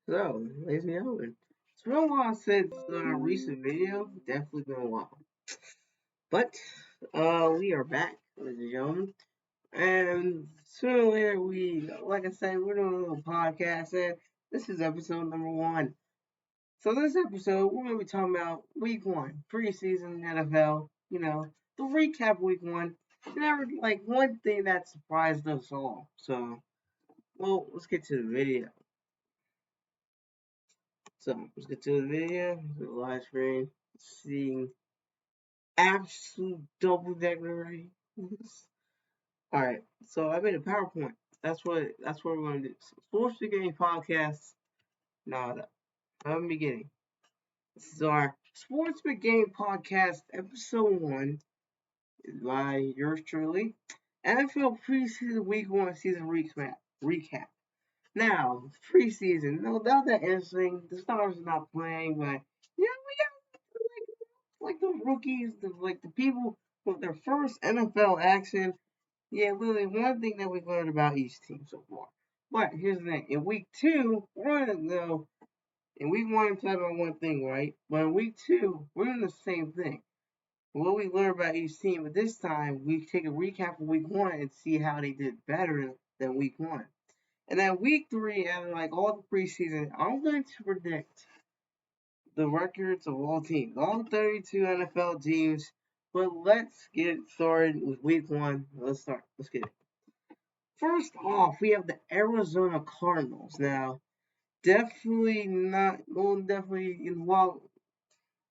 So, ladies and gentlemen, it's been a while since a recent video. Definitely been a while. But, we are back, ladies and gentlemen. And sooner or later, like I said, we're doing a little podcast, and this is episode number one. So, this episode, we're going to be talking about week one, preseason NFL, the recap week one, and like one thing that surprised us all. So, well, let's get to the video. So let's get to the video. The live screen. Seeing absolute double decorations. All right. So I made a PowerPoint. That's what we're gonna do. So, Sports Beginning Podcast. Now I'm beginning. This is our Sports Beginning Podcast, episode one, by yours truly. NFL preseason week one season recap. Now, preseason, no doubt that interesting. The stars are not playing, but we got like the rookies, the people with their first NFL action. Yeah, literally one thing that we've learned about each team so far. But here's the thing: in week two, we're gonna go. In week one, we talk about one thing, right? But in week two, we're doing the same thing. What we learn about each team, but this time we take a recap of week one and see how they did better than week one. And then week three, and like all the preseason, I'm going to predict the records of all teams, all 32 NFL teams. But let's get started with week one. Let's start. Let's get it. First off, we have the Arizona Cardinals. Now, definitely not, well, definitely involved.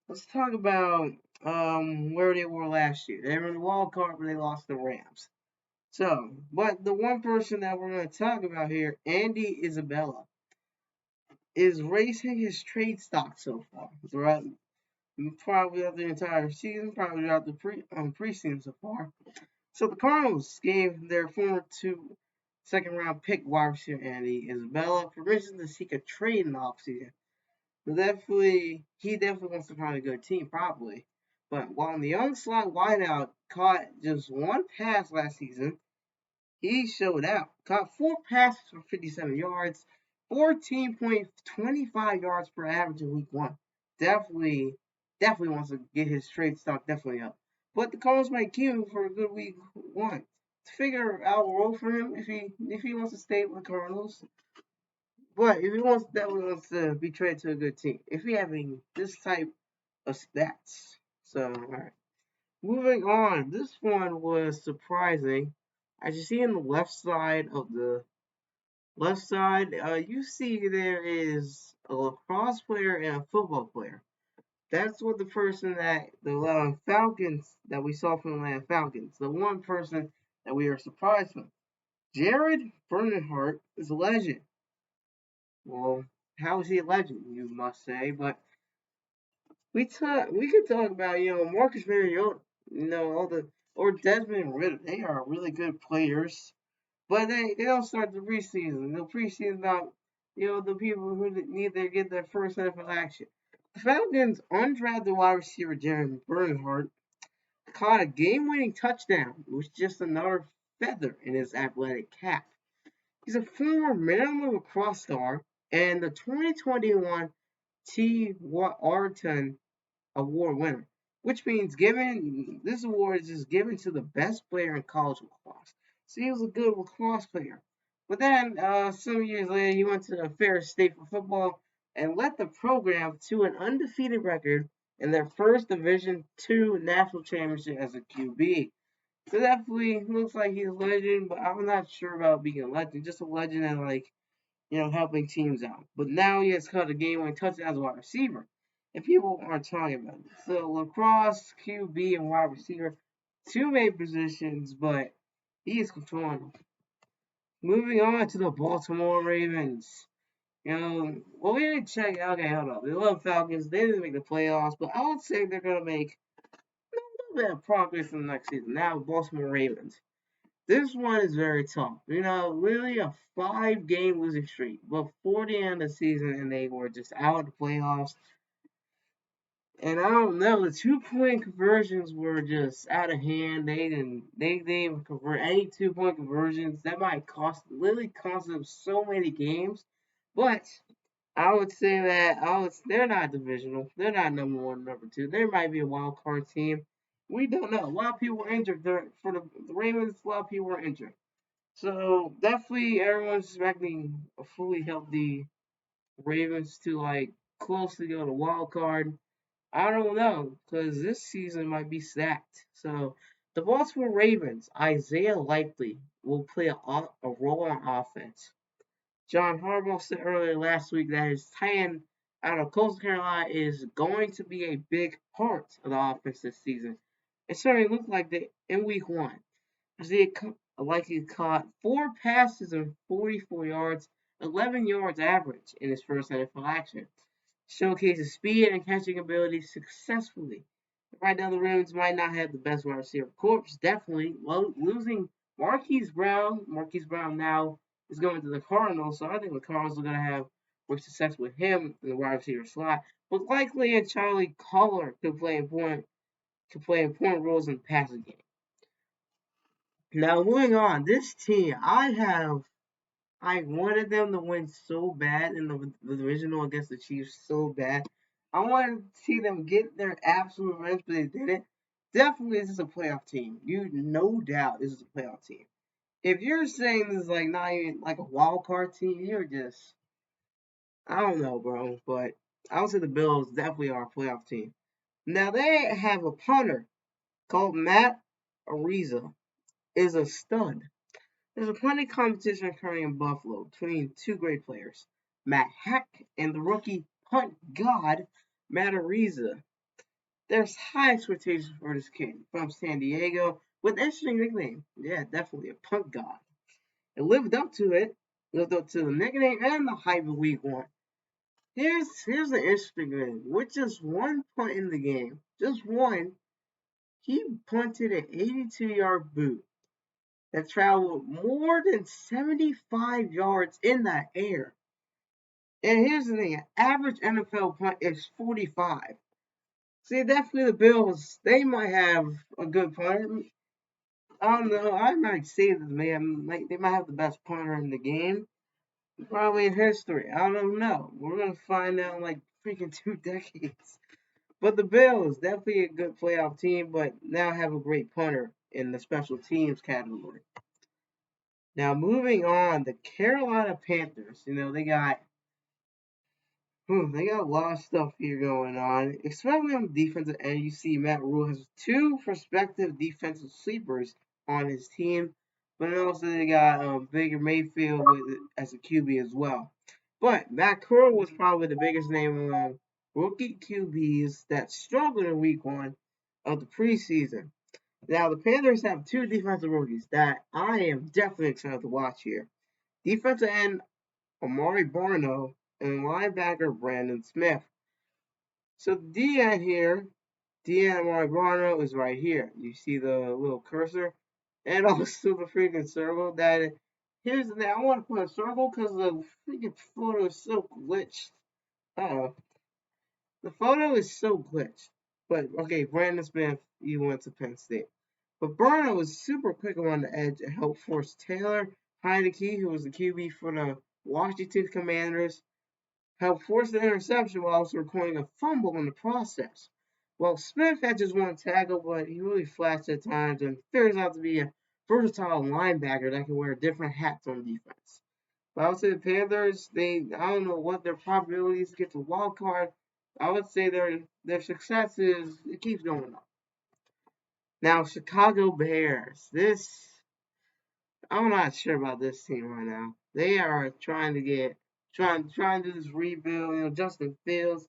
Let's talk about where they were last year. They were in the wild card, but they lost the Rams. So, but the one person that we're going to talk about here, Andy Isabella, is raising his trade stock so far throughout probably the entire season, probably throughout the preseason so far. So the Cardinals gave their former second round pick wide receiver Andy Isabella permission to seek a trade in the offseason. So he definitely wants to find a good team, probably. But while the young slot wideout caught just one pass last season, he showed out. Caught four passes for 57 yards, 14.25 yards per average in week one. Definitely, definitely wants to get his trade stock definitely up. But the Cardinals might keep him for a good week one to figure out a role for him if he wants to stay with the Cardinals. But if he wants to be traded to a good team, if he having this type of stats. So all right. Moving on, this one was surprising. As you see on the left side, you see there is a lacrosse player and a football player. That's what the person that the Atlanta Falcons that we saw from the Atlanta Falcons. The one person that we are surprised with. Jared Bernhardt is a legend. Well, how is he a legend, you must say? But we could talk about Marcus Mariota, all the or Desmond Ritter. They are really good players, but they don't start the preseason. The preseason about the people who need to get their first NFL action. The Falcons undrafted wide receiver Jared Bernhardt caught a game-winning touchdown, which is just another feather in his athletic cap. He's a former Maryland lacrosse star and the 2021 T. Arton Award winner, which means given this award is just given to the best player in college lacrosse. So he was a good lacrosse player. But then some years later, he went to Ferris State for football and led the program to an undefeated record in their first Division II national championship as a QB. So definitely looks like he's a legend, but I'm not sure about being a legend. Just a legend and helping teams out. But now he has caught a game-winning touchdown as a wide receiver, and people aren't talking about it. So lacrosse, QB, and wide receiver, two main positions, but he is controlling them. Moving on to the Baltimore Ravens. Well, we didn't check. Okay, hold on. The Atlanta Falcons, they didn't make the playoffs, but I would say they're gonna make a little bit of progress in the next season. Now, Baltimore Ravens. This one is very tough. Really a 5-game losing streak. But 40 end of the season, and they were just out of the playoffs. And I don't know, the 2-point conversions were just out of hand. They didn't even convert any 2-point conversions. That might literally cost them so many games. But I would say that they're not divisional. They're not number one, number two. They might be a wild card team. We don't know. A lot of people were injured for the Ravens. A lot of people were injured. So definitely everyone's expecting a fully healthy Ravens to like closely go to wild card. I don't know because this season might be stacked. So the Baltimore Ravens, Isaiah Likely will play a role on offense. John Harbaugh said earlier last week that his tight end out of Coastal Carolina is going to be a big part of the offense this season. It certainly looked like that in week one. Isaiah likely caught 4 passes of 44 yards, 11 yards average in his first NFL action. Showcases speed and catching ability successfully. Right now, the Ravens might not have the best wide receiver corps. Definitely losing Marquise Brown. Marquise Brown now is going to the Cardinals, so I think the Cardinals are going to have more success with him in the wide receiver slot. But likely, and Charlie Collar could play important roles in the passing game. Now, moving on, this team I wanted them to win so bad in the divisional against the Chiefs so bad. I wanted to see them get their absolute revenge, but they didn't. Definitely, this is a playoff team. You no doubt this is a playoff team. If you're saying this is like not even like a wild card team, you're just I don't know, bro. But I would say the Bills definitely are a playoff team. Now they have a punter called Matt Ariza. Is a stud. There's a plenty of competition occurring in Buffalo between two great players, Matt Heck and the rookie punt god, Matt Ariza. There's high expectations for this kid from San Diego with an interesting nickname. Yeah, definitely a punt god. It lived up to the nickname and the hype of week one. Here's the interesting thing. With just one punt in the game, just one, he punted an 82-yard boot that traveled more than 75 yards in the air. And here's the thing, average NFL punt is 45. See, definitely the Bills, they might have a good punter. I don't know, I might say that they might have the best punter in the game. Probably in history. I don't know. We're going to find out in like freaking 2 decades. But the Bills, definitely a good playoff team, but now have a great punter in the special teams category. Now moving on, the Carolina Panthers. They got a lot of stuff here going on, especially on the defensive end. You see, Matt Rhule has two prospective defensive sleepers on his team, but also they got Baker Mayfield as a QB as well. But Matt Corral was probably the biggest name among rookie QBs that struggled in Week One of the preseason. Now, the Panthers have two defensive rookies that I am definitely excited to watch here. Defensive end Amari Barno and linebacker Brandon Smith. So the DN here, DN Amari Barno is right here. You see the little cursor? And also the freaking circle that here's the thing. I want to put a circle because the freaking photo is so glitched. Uh-oh. The photo is so glitched. But okay, Brandon Smith, he went to Penn State. But Barno was super quick around the edge and helped force Taylor Heinicke, who was the QB for the Washington Commanders, helped force the interception while also recording a fumble in the process. Well, Smith had just one tackle, but he really flashed at times and figures out to be a versatile linebacker that can wear different hats on defense. But I would say the Panthers, I don't know what their probabilities to get to wild card. I would say their success is it keeps going up. Now, Chicago Bears. I'm not sure about this team right now. They are trying to do this rebuild. Justin Fields,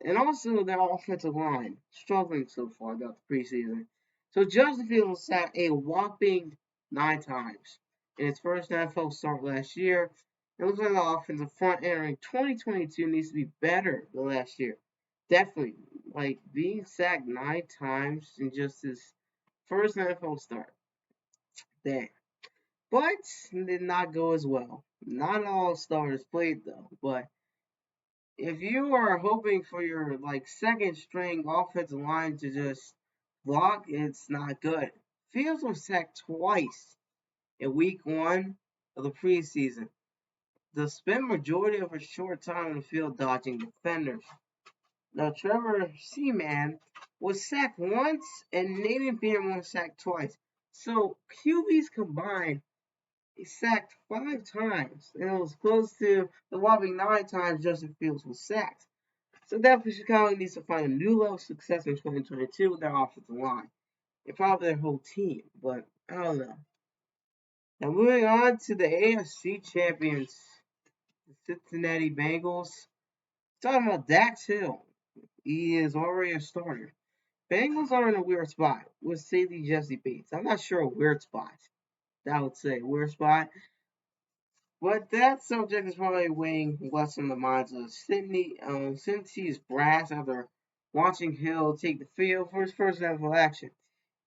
and also their offensive line struggling so far throughout the preseason. So Justin Fields sat a whopping 9 times in his first NFL start last year. It looks like the offensive front entering 2022 needs to be better than last year. Definitely, like being sacked 9 times in just his first NFL start. Dang. But it did not go as well. Not all starters played though, but if you are hoping for your like second string offensive line to just block, it's not good. Fields was sacked twice in week one of the preseason. the spent majority of his short time on the field dodging defenders. Now, Trevor Seaman was sacked once and Nathan Peterman was sacked twice. So QBs combined, he sacked 5 times, and it was close to the whopping 9 times Justin Fields was sacked. So definitely Chicago needs to find a new level of success in 2022 with their offensive line and probably their whole team. But I don't know. Now moving on to the AFC champions, the Cincinnati Bengals. Talking about Dax Hill. He is already a starter. Bengals are in a weird spot with safety Jesse Bates. I'm not sure a weird spot. I would say a weird spot. But that subject is probably weighing less on the minds of Sydney, since he's brass after watching Hill take the field for his first NFL action.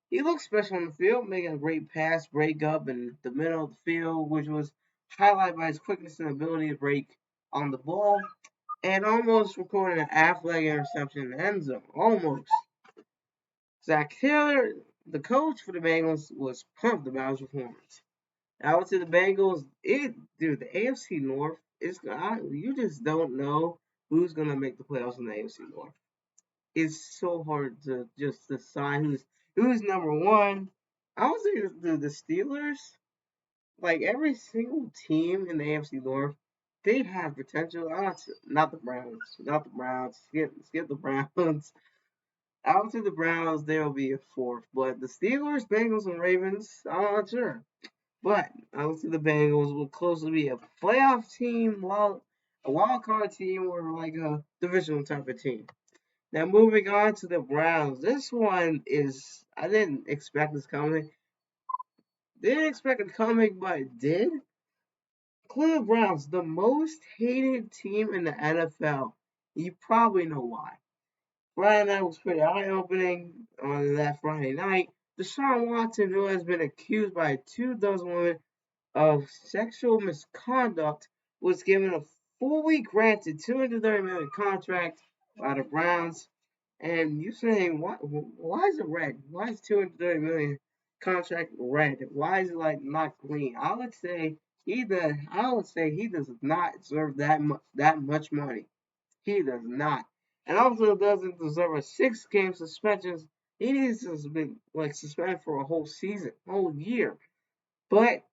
He looked special on the field, making a great pass breakup in the middle of the field, which was highlighted by his quickness and ability to break on the ball, and almost recorded an athletic interception in the end zone. Almost. Zach Taylor, the coach for the Bengals, was pumped about his performance. Out to the Bengals, dude, the AFC North is you just don't know who's gonna make the playoffs in the AFC North. It's so hard to just decide who's number one. I would say the Steelers, like every single team in the AFC North, they have potential. Not the Browns, not the Browns. Skip the Browns. Out to the Browns, there will be a fourth, but the Steelers, Bengals, and Ravens, I'm not sure. But I would say the Bengals will closely be a playoff team, a wild card team, or like a divisional type of team. Now moving on to the Browns. This one is I didn't expect this coming. Didn't expect it coming, but it did. Cleveland Browns, the most hated team in the NFL. You probably know why. Friday night was pretty eye-opening on that Friday night. Deshaun Watson, who has been accused by 2 dozen women of sexual misconduct, was given a fully granted $230 million contract by the Browns. And you saying why is it red? Why is $230 million contract red? Why is it like not green? I would say he does not deserve that much money. He does not. And also doesn't deserve a 6-game suspension. He needs to be like suspended for a whole season, whole year. But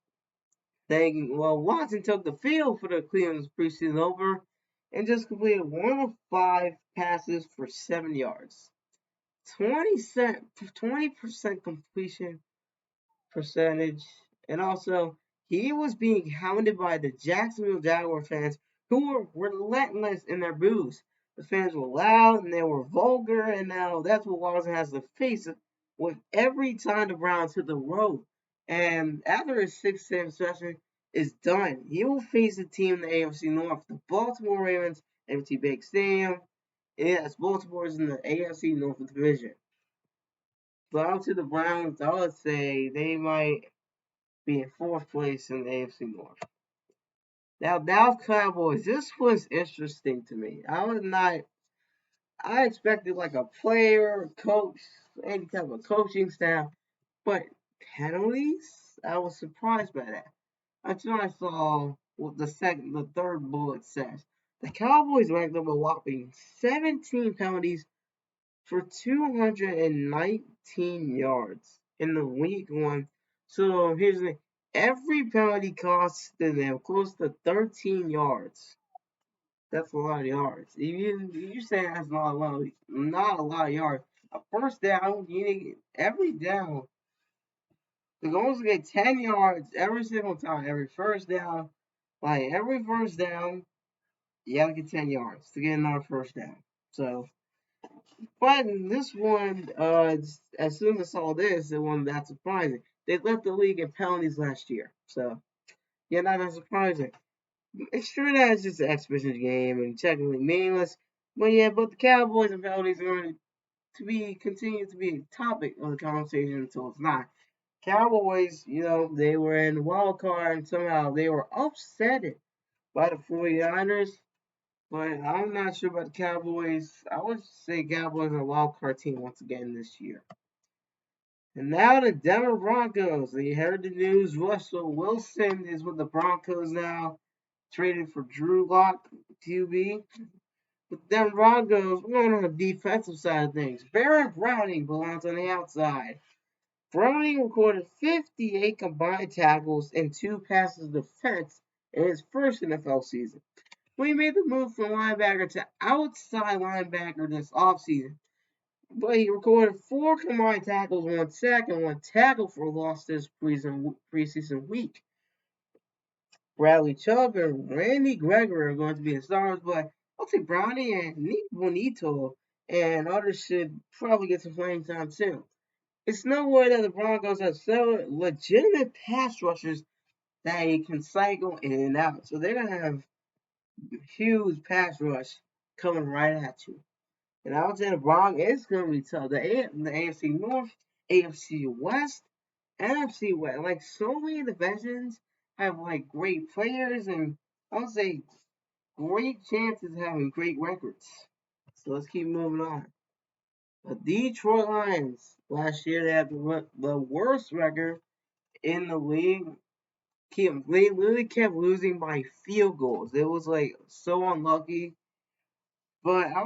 Watson took the field for the Cleveland's preseason opener and just completed 1 of 5 passes for 7 yards. 20% completion percentage. And also, he was being hounded by the Jacksonville Jaguar fans who were relentless in their boos. The fans were loud and they were vulgar, and now that's what Watson has to face with every time the Browns hit the road. And after his 6-game session is done, he will face a team in the AFC North, the Baltimore Ravens, empty big stadium. Yes, Baltimore is in the AFC North Division. But out to the Browns, I would say they might be in 4th place in the AFC North. Now, Dallas Cowboys, this was interesting to me. I expected like a player, coach, any type of coaching staff, but penalties, I was surprised by that. Until I saw what the third bullet says. The Cowboys ranked up a whopping 17 penalties for 219 yards in the week one. So here's the thing. Every penalty cost them close to 13 yards. That's a lot of yards. You say that's not not a lot of yards. A first down, you need every down. The goal is to get 10 yards every single time. Every first down, every first down, you gotta get 10 yards to get another first down. So but this one, as soon as I saw this, it wasn't that surprising. They left the league in penalties last year, so yeah, not that surprising. It's true that it's just an exhibition game and technically meaningless, but the Cowboys and penalties are going to continue to be a topic of the conversation until it's not. Cowboys, they were in the wild card and somehow they were upset by the 49ers. But I'm not sure about the Cowboys. I would say Cowboys are a wild card team once again this year. And now the Denver Broncos. You heard the news. Russell Wilson is with the Broncos now. traded for Drew Lock, QB. But then Broncos, we're going on the defensive side of things. Baron Browning belongs on the outside. Browning recorded 58 combined tackles and 2 passes defense in his first NFL season. We made the move from linebacker to outside linebacker this offseason. But he recorded 4 combined tackles, 1 sack, and 1 tackle for loss this preseason week. Bradley Chubb and Randy Gregory are going to be the stars, but I'll take Brownie and Nick Bonito and others should probably get some playing time too. It's no way that the Broncos have several legitimate pass rushers that he can cycle in and out. So they're going to have huge pass rush coming right at you. And I would say the Broncos, it's going to be tough. The AFC North, AFC West, NFC West, like so many divisions have like great players and I would say great chances of having great records. So let's keep moving on. The Detroit Lions last year they had the worst record in the league. They literally kept losing by field goals. It was like so unlucky. But I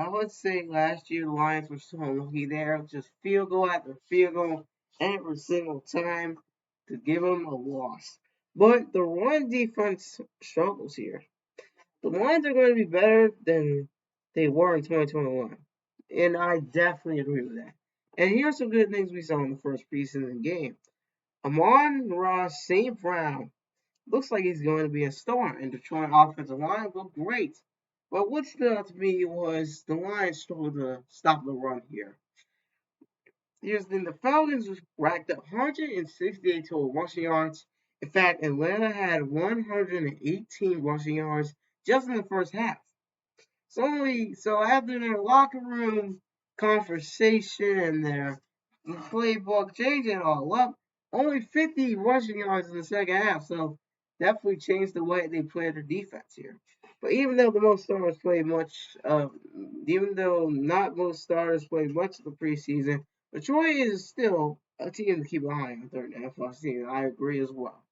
would say last year the Lions were so unlucky there. Just field goal after field goal every single time to give them a loss. But the run defense struggles here. The Lions are going to be better than they were in 2021. And I definitely agree with that. And here's some good things we saw in the first preseason game. Amon-Ra St. Brown looks like he's going to be a star, and Detroit offensive line looked great. But what stood out to me was the Lions struggled to stop the run here. Here's the Falcons racked up 168 total rushing yards. In fact, Atlanta had 118 rushing yards just in the first half. So after their locker room conversation and their playbook changing all up, only 50 rushing yards in the second half. So definitely changed the way they played their defense here. But even though not most starters played much of the preseason, Detroit is still a team to keep an eye on during the NFL season. I agree as well.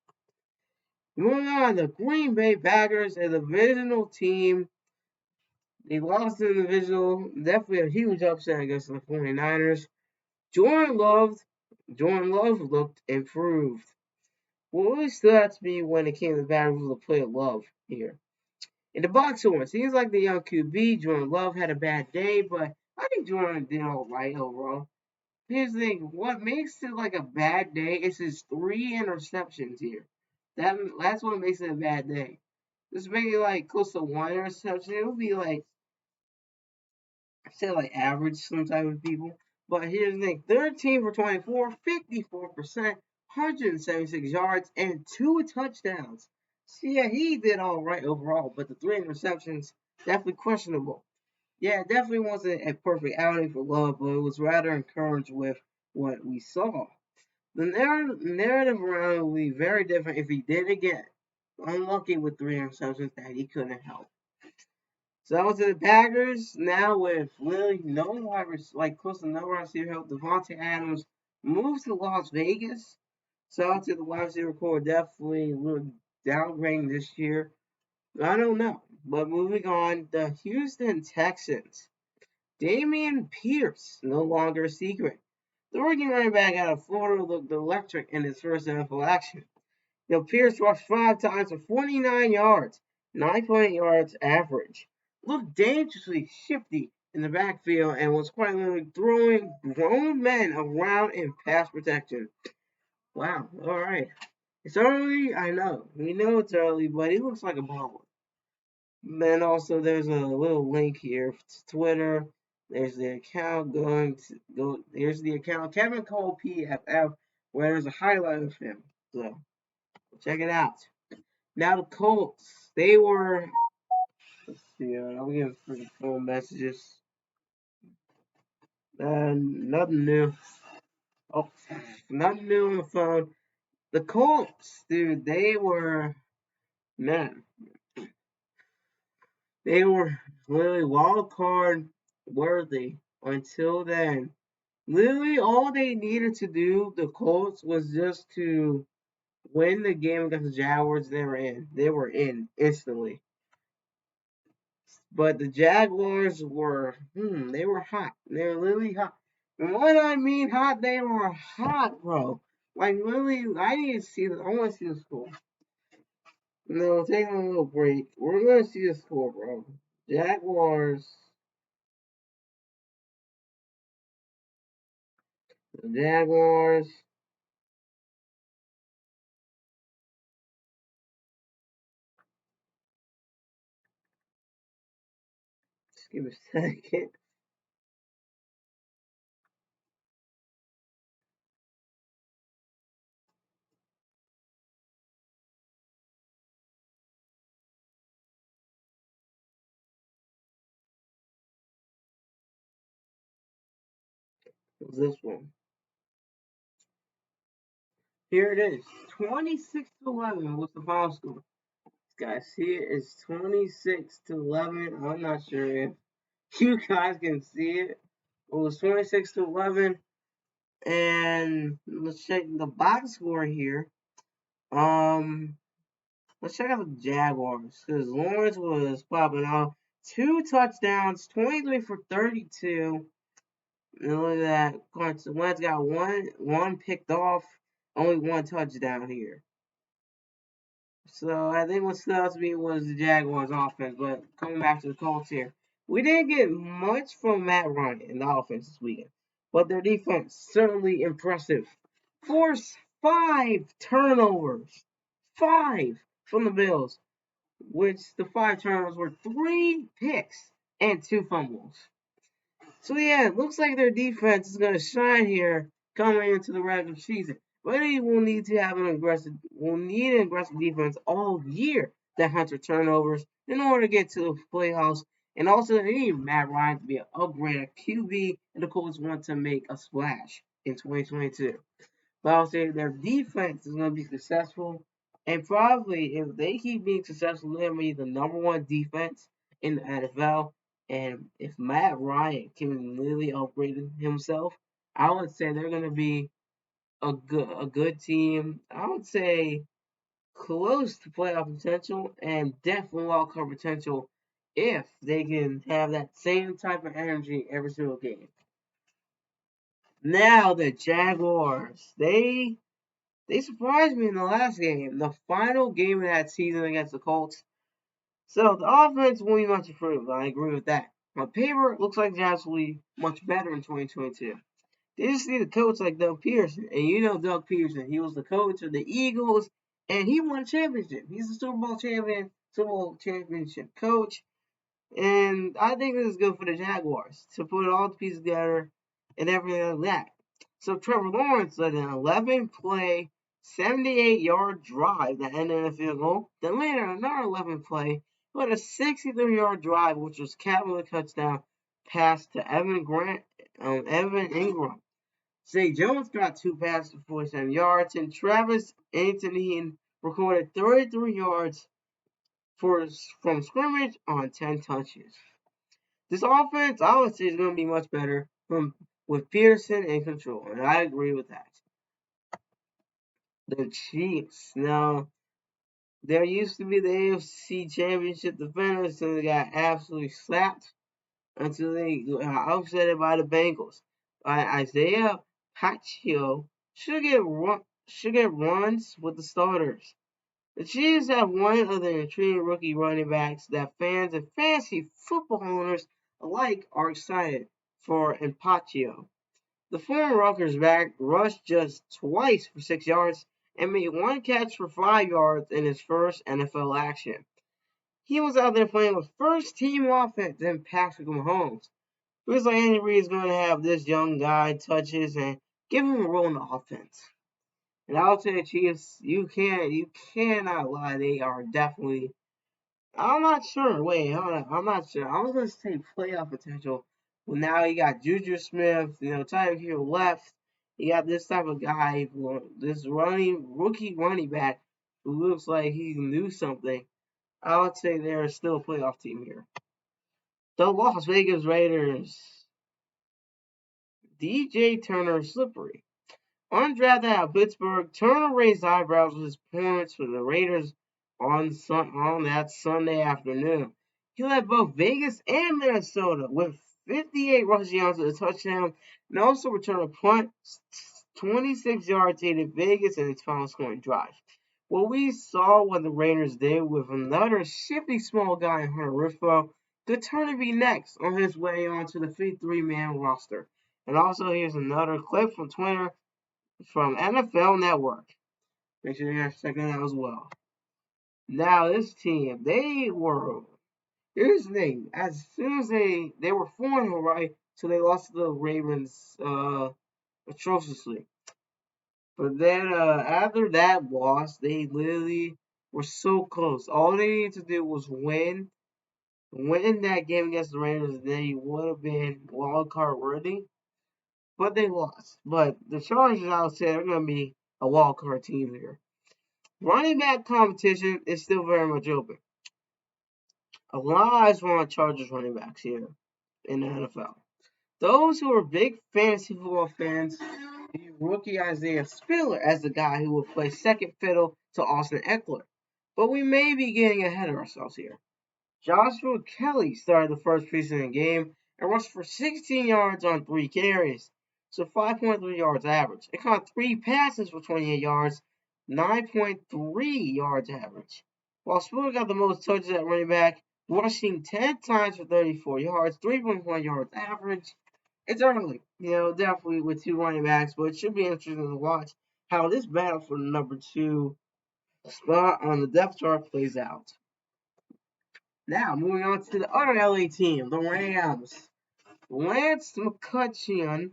Moving on, the Green Bay Packers, a divisional team. They lost in the divisional. Definitely a huge upset against the 49ers. Jordan Love looked improved. What really stood out to me when it came to the Packers was the play of Love here. In the box score, seems like the young QB, Jordan Love, had a bad day, but I think Jordan did all right overall. Here's the thing, what makes it like a bad day is his 3 interceptions here. That's what makes it a bad day. Just maybe like close to 1 interception, it would be like say like average some type of people. But here's the thing 13 for 24, 54%, 176 yards, and 2 touchdowns. So yeah, he did all right overall, but the 3 interceptions, definitely questionable. Yeah, it definitely wasn't a perfect outing for Love, but it was rather encouraged with what we saw. The narrative around it would be very different if he did again. Unlucky with 3 interceptions that he couldn't help. So to the Packers now with really no wide like close to no wide receiver help. Devontae Adams moves to Las Vegas. So to the wide receiver core definitely a little downgrading this year. I don't know. But moving on, the Houston Texans. Damian Pierce, no longer a secret. The rookie running back out of Florida looked electric in his first NFL action. Pierce rushed 5 times for 49 yards, 9.8 yards average. Looked dangerously shifty in the backfield and was quite literally throwing grown men around in pass protection. Wow, alright. It's early, I know. We know it's early, but he looks like a baller. Then also there's a little link here to Twitter. There's the account there's the account Kevin Cole PFF where there's a highlight of him. So check it out. Now the Colts, they were. Let's see. I'm getting freaking phone messages. Nothing new. Oh, nothing new on the phone. The Colts, dude, they were man. They were literally wild card worthy until then. Literally, all they needed to do, the Colts, was just to win the game against the Jaguars, they were in. They were in instantly. But the Jaguars were, they were hot. They were literally hot. And when I mean hot, they were hot, bro. Like literally, I need to see this. I want to see the score. No, take a little break. We're gonna see the score, bro. Jaguars. The Jaguars. Just give me a second. This one. Here it is. 26-11 was the final score. Guys, see it? It's 26-11. I'm not sure if you guys can see it. It was 26-11. And let's check the box score here. Um, let's check out the Jaguars because Lawrence was popping off. 2 touchdowns, 23 for 32. And look at that. Carson Wentz got one picked off, only one touchdown here. So I think what stood out to me was the Jaguars offense. But coming back to the Colts here, we didn't get much from Matt Ryan in the offense this weekend, but their defense certainly impressive. Forced 5 turnovers, 5 from the Bills, which the 5 turnovers were 3 picks and 2 fumbles. So yeah, it looks like their defense is going to shine here coming into the regular season. But they will need to have an aggressive defense all year that hunts turnovers in order to get to the playoffs. And also, they need Matt Ryan to be an upgrade at QB, and the Colts want to make a splash in 2022. But I'll say their defense is going to be successful, and probably if they keep being successful, they're going to be the #1 defense in the NFL. And if Matt Ryan can really upgrade himself, I would say they're going to be a good team. I would say close to playoff potential and definitely wild card potential if they can have that same type of energy every single game. Now the Jaguars, they surprised me in the last game, the final game of that season against the Colts. So the offense will be much improved. I agree with that. On paper, it looks like the Jazz will be much better in 2022. They just need a coach like Doug Peterson. And you know Doug Peterson. He was the coach of the Eagles, and he won a championship. He's a Super Bowl champion, Super Bowl championship coach. And I think this is good for the Jaguars to put all the pieces together and everything like that. So Trevor Lawrence led an 11-play, 78-yard drive that ended in a field goal. Then later, another 11-play, but a 63-yard drive, which was capped with a touchdown pass to Evan Ingram. Zay Jones got 2 passes for 47 yards, and Travis Etienne recorded 33 yards from scrimmage on 10 touches. This offense, I would say, is going to be much better with Peterson in control, and I agree with that. The Chiefs, now, there used to be the AFC Championship defenders until they got absolutely slapped until they got upset by the Bengals. Isaiah Pacheco should get runs with the starters. The Chiefs have one of the intriguing rookie running backs that fans and fantasy football owners alike are excited for in Pacheco. The former Rutgers back rushed just twice for 6 yards and made one catch for 5 yards in his first NFL action. He was out there playing with first team offense in Patrick Mahomes. Feels like Andy Reid is going to have this young guy touches and give him a role in the offense. And I'll tell you, Chiefs, you cannot lie. They are definitely. I'm not sure. Wait, hold on. I'm not sure. I was going to say playoff potential. Well, now you got Juju Smith. Tyreek Hill left. You got this type of guy, this rookie running back who looks like he can do something. I would say they're still a playoff team here. The Las Vegas Raiders. DJ Turner slippery. Undrafted out of Pittsburgh, Turner raised eyebrows with his performance for the Raiders on that Sunday afternoon. He led both Vegas and Minnesota with 58 rushing yards and a touchdown, and also returned a punt 26 yards aided Vegas in its final scoring drive. What we saw what the Raiders did with another shifty small guy in Hunter Renfrow could turn to be next on his way onto the 53-man roster. And also, here's another clip from Twitter from NFL Network. Make sure you guys check that out as well. Now, this team, here's the thing. As soon as they were 4-0, right? So they lost to the Ravens atrociously. But then after that loss, they literally were so close. All they needed to do was win that game against the Raiders, and they would have been wild card worthy. But they lost. But the Chargers, I would say, are going to be a wild card team here. Running back competition is still very much open. A lot of eyes were on Chargers running backs here in the NFL. Those who are big fantasy football fans view rookie Isaiah Spiller as the guy who will play second fiddle to Austin Ekeler. But we may be getting ahead of ourselves here. Joshua Kelly started the first preseason game and rushed for 16 yards on 3 carries, so 5.3 yards average. It caught 3 passes for 28 yards, 9.3 yards average. While Spiller got the most touches at running back, rushing 10 times for 34 yards, 3.1 yards average. It's early, definitely with 2 running backs, but it should be interesting to watch how this battle for the number 2 spot on the depth chart plays out. Now, moving on to the other LA team, the Rams. Lance McCutcheon,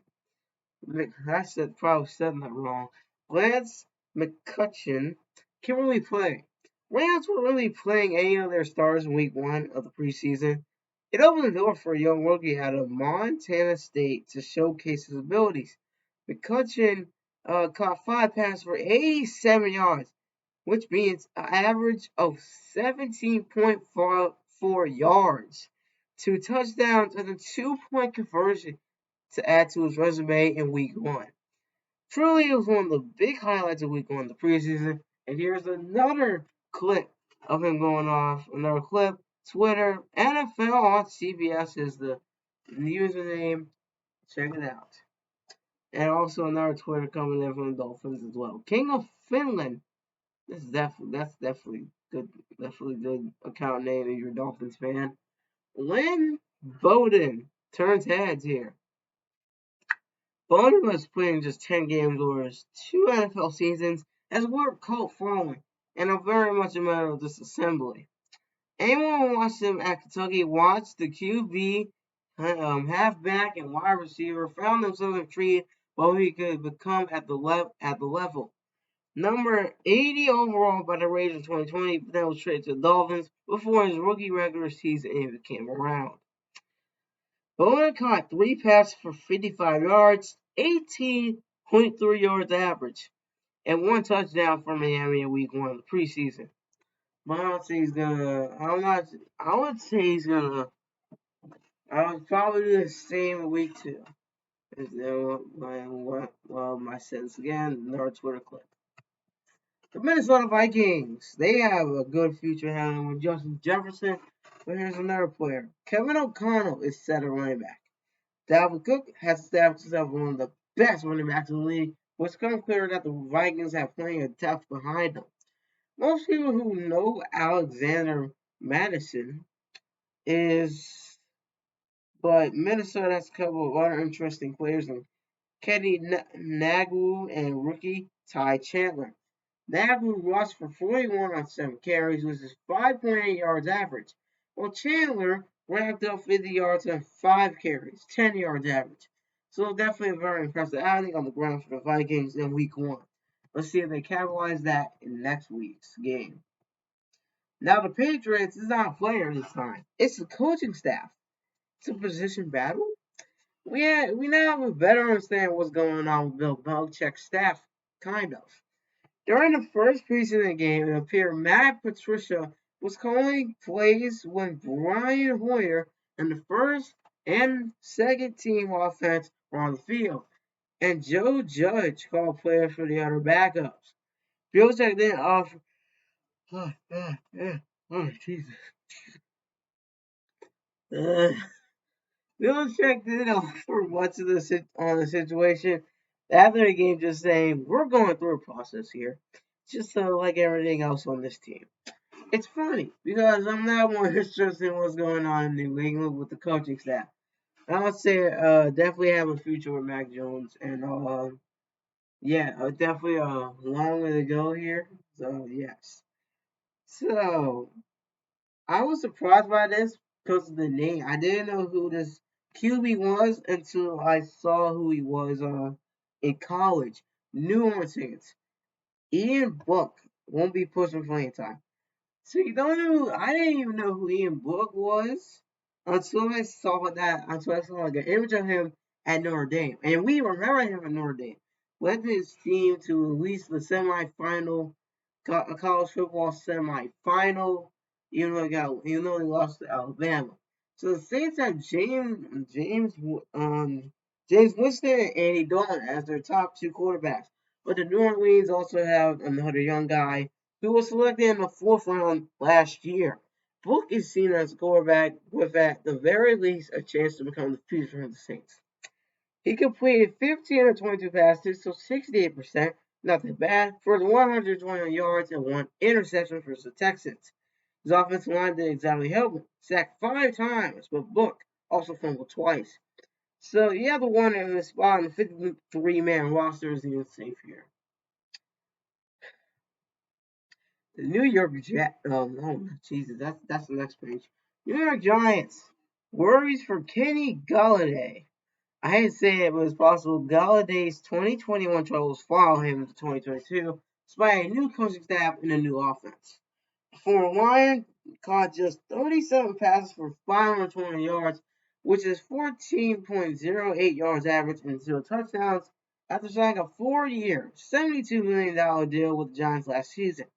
probably said that wrong. Lance McCutcheon can really play. Rams were really playing any of their stars in week 1 of the preseason. It opened the door for a young rookie out of Montana State to showcase his abilities. McCutcheon caught 5 passes for 87 yards, which means an average of 17.4 yards, 2 touchdowns, and a 2-point conversion to add to his resume in week 1. Truly, it was one of the big highlights of week 1 of the preseason. And here's another clip of him going off. Another clip. Twitter, NFL on CBS is the username. Check it out. And also another Twitter coming in from the Dolphins as well. King of Finland. That's definitely good. Definitely good account name if you're a Dolphins fan. Lynn Bowden turns heads here. Bowden was playing just 10 games over his 2 NFL seasons as word cult following, and are very much a matter of disassembly. Anyone who watched him at Kentucky watched the QB, halfback, and wide receiver found themselves intrigued what he could become at the level. Number 80 overall by the Raiders in 2020, but then was traded to the Dolphins before his rookie regular season even came around. Bowden caught 3 passes for 55 yards, 18.3 yards average, and 1 touchdown for Miami in week 1 of the preseason. But I would say he's gonna. I would say he's gonna. I would probably do the same in week 2. My sentence again. Another Twitter clip. The Minnesota Vikings. They have a good future ahead of them with Justin Jefferson. But here's another player. Kevin O'Connell is set at running back. Dalvin Cook has established himself as one of the best running backs in the league. But it's become clear that the Vikings have plenty of depth behind them. Most people who know Alexander Madison but Minnesota has a couple of other interesting players in Kenny Nagu and rookie Ty Chandler. Nagu rushed for 41 on 7 carries, which is 5.8 yards average, while Chandler racked up 50 yards on 5 carries, 10 yards average. So definitely a very impressive outing on the ground for the Vikings in week 1. Let's see if they capitalize that in next week's game. Now the Patriots is not a player this time. It's the coaching staff. It's a position battle. We now have a better understanding what's going on with Bill Belichick's staff, kind of. During the first preseason game, it appeared Matt Patricia was calling plays when Brian Hoyer and the first and second team offense were on the field. and Joe Judge called players for the other backups. Belichick then offered. Oh, Jesus. Uh, Belichick did offer much of on the situation after the game, just saying, "We're going through a process here, just like everything else on this team." It's funny because I'm not more interested in what's going on in New England with the coaching staff. I would say definitely have a future with Mac Jones, and yeah, definitely a long way to go here. So yes. So I was surprised by this because of the name. I didn't know who this QB was until I saw who he was in college. New Orleans Saints. Ian Book won't be pushing playing time. So you don't know? I didn't even know who Ian Book was until I saw like an image of him at Notre Dame, and we remember him at Notre Dame. Led his team to at least the semifinal, a college football semifinal. Even though they lost to Alabama. So the Saints have James Winston and Andy Dalton as their top two quarterbacks, but the New Orleans also have another young guy who was selected in the fourth round last year. Book is seen as a quarterback with, at the very least, a chance to become the future of the Saints. He completed 15 of 22 passes, so 68%, not that bad, for 120 yards and one interception for the Texans. His offensive line didn't exactly help him. Sacked 5 times, but Book also fumbled twice. So you have the one in the spot in the 53-man roster is even safe here. The New York Jets. Oh, Jesus, that's the next page. New York Giants. Worries for Kenny Golladay. I hate to say it, but it's possible Galladay's 2021 troubles follow him into 2022, despite a new coaching staff and a new offense. For Lion, caught just 37 passes for 520 yards, which is 14.08 yards average and 0 touchdowns after signing a 4-year, $72 million deal with the Giants last season.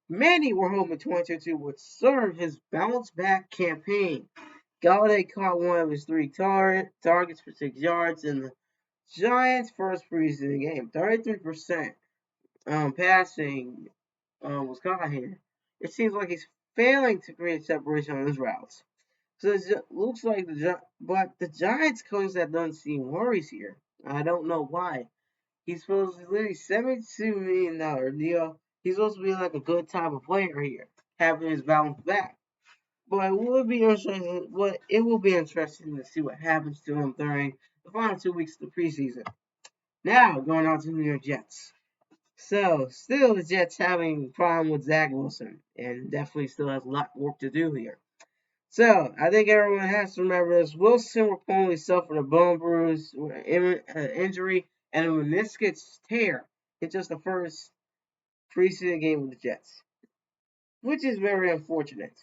Many were hoping 2022 would serve his bounce back campaign. Golladay caught one of his three targets for 6 yards in the Giants' first preseason game. 33% passing was caught here. It seems like he's failing to create separation on his routes. So it looks like the Giants coach that doesn't seem worries here. I don't know why. He's supposed to literally $72 million deal. He's supposed to be like a good type of player here, having his bounce back. But it will be interesting to see what happens to him during the final 2 weeks of the preseason. Now going on to the New York Jets. So still the Jets having a problem with Zach Wilson, and definitely still has a lot of work to do here. So I think everyone has to remember this. Wilson reportedly suffered a bone bruise, injury, and a meniscus tear in just the first preseason game with the Jets, which is very unfortunate.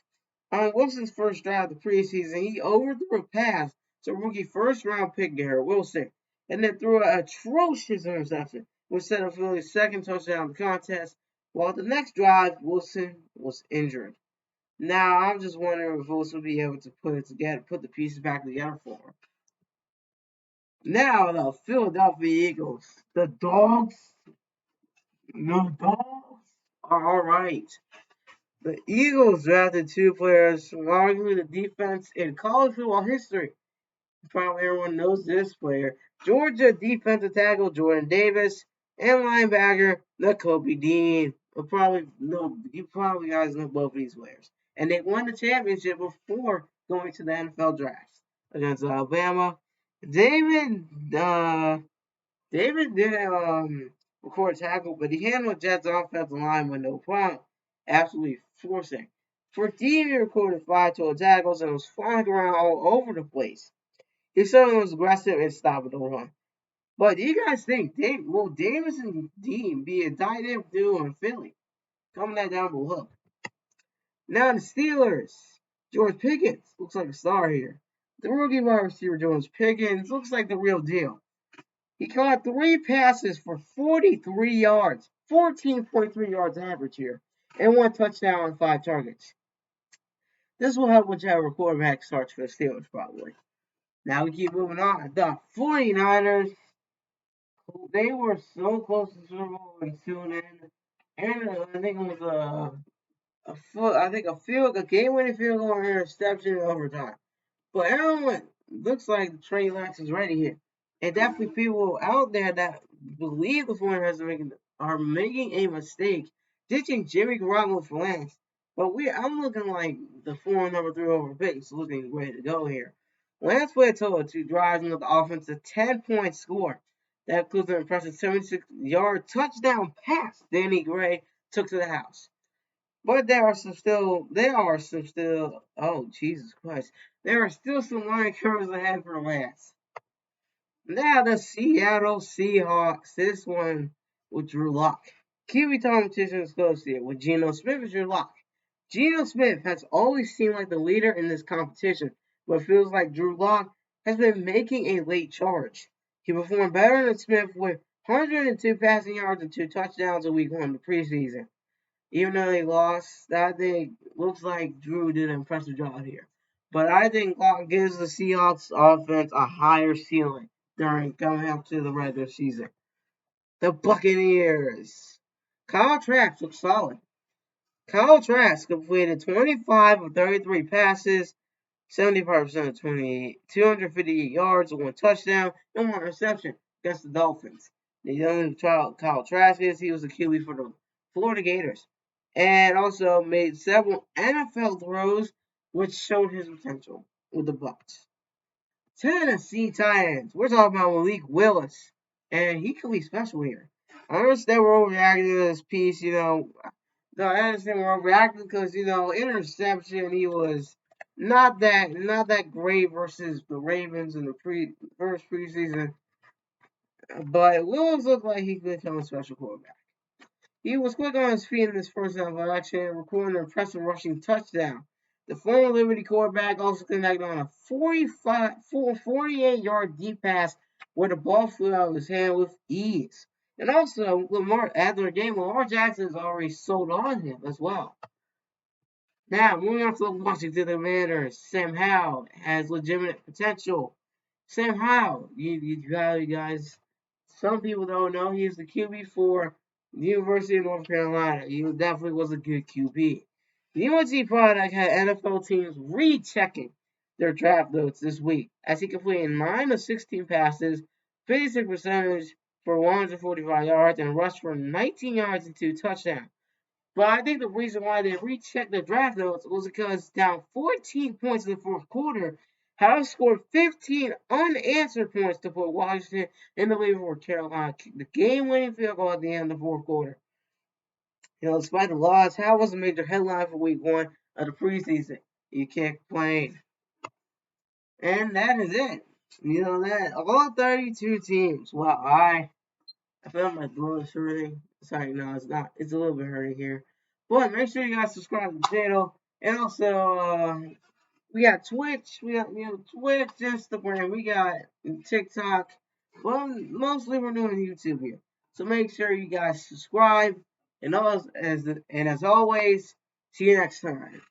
On Wilson's first drive of the preseason, he overthrew a pass to rookie first-round pick Garrett Wilson, and then threw an atrocious interception, which set up Philly's second touchdown in the contest. While the next drive, Wilson was injured. Now I'm just wondering if Wilson will be able to put the pieces back together for him. Now the Philadelphia Eagles, the dogs are all right. The Eagles drafted two players from arguably the defense in college football history. Probably everyone knows this player. Georgia defensive tackle Jordan Davis and linebacker Nakobe Dean. You probably guys know both of these players. And they won the championship before going to the NFL draft against Alabama. David David didn't record a tackle, but he handled Jets' offensive line with no problem, absolutely forcing. For Dean, he recorded 5 total tackles and was flying around all over the place. He certainly was aggressive and stopping the run. But do you guys think will Davis and Dean be a dynamic duo in Philly? Comment that down below. Now the Steelers. George Pickens looks like a star here. The rookie wide receiver George Pickens looks like the real deal. He caught 3 passes for 43 yards, 14.3 yards average here, and 1 touchdown on 5 targets. This will help whichever quarterback starts for the Steelers, probably. Now we keep moving on. The 49ers They were so close to Super Bowl and tune in, and I think it was a game-winning field goal and interception in overtime. But everyone looks like Trey Lance is ready here. And definitely people out there that believe the 49ers are making a mistake ditching Jimmy Garoppolo for Lance. But I'm looking like the four number three over picks looking ready to go here. Lance played a total of 2 drives with the offense a 10-point score. That includes an impressive 76-yard touchdown pass Danny Gray took to the house. But oh, Jesus Christ. There are still some learning curves ahead for Lance. Now the Seattle Seahawks. This one with Drew Lock. QB competition associate with Geno Smith is Drew Lock. Geno Smith has always seemed like the leader in this competition, but feels like Drew Lock has been making a late charge. He performed better than Smith with 102 passing yards and 2 touchdowns in week 1 of the preseason. Even though they lost, I think looks like Drew did an impressive job here. But I think Locke gives the Seahawks offense a higher ceiling during coming up to the regular season. The Buccaneers. Kyle Trask looks solid. Kyle Trask completed 25 of 33 passes, 75% of 28, 258 yards, 1 touchdown, and 1 reception against the Dolphins. The young child Kyle Trask he was a QB for the Florida Gators. And also made several NFL throws, which showed his potential with the Bucs. Tennessee Titans. We're talking about Malik Willis, and he could be special here. I understand we're overreacting to this piece, No, I understand we're overreacting because interception. He was not that great versus the Ravens in the first preseason, but Willis looked like he could become a special quarterback. He was quick on his feet in his first half of action, recording an impressive rushing touchdown. The former Liberty quarterback also connected on a 48-yard deep pass where the ball flew out of his hand with ease. And also, after the game, Lamar Jackson has already sold on him as well. Now, moving on to the Washington Commanders, Sam Howell has legitimate potential. Sam Howell, you guys, some people don't know, he's the QB for the University of North Carolina. He definitely was a good QB. The UNC product had NFL teams rechecking their draft notes this week as he completed 9 of 16 passes, 56% for 145 yards, and rushed for 19 yards and 2 touchdowns. But I think the reason why they rechecked the draft notes was because down 14 points in the fourth quarter, House scored 15 unanswered points to put Washington in the lead for Carolina. The game-winning field goal at the end of the fourth quarter. Despite the loss, Howe was a major headline for week 1 of the preseason. You can't complain. And that is it. That all 32 teams. Wow, I feel my throat is hurting. Sorry, no, it's not. It's a little bit hurting here. But make sure you guys subscribe to the channel. And also, we got Twitch. We got Twitch, Instagram. We got TikTok. Well, mostly we're doing YouTube here. So make sure you guys subscribe. And as always, see you next time.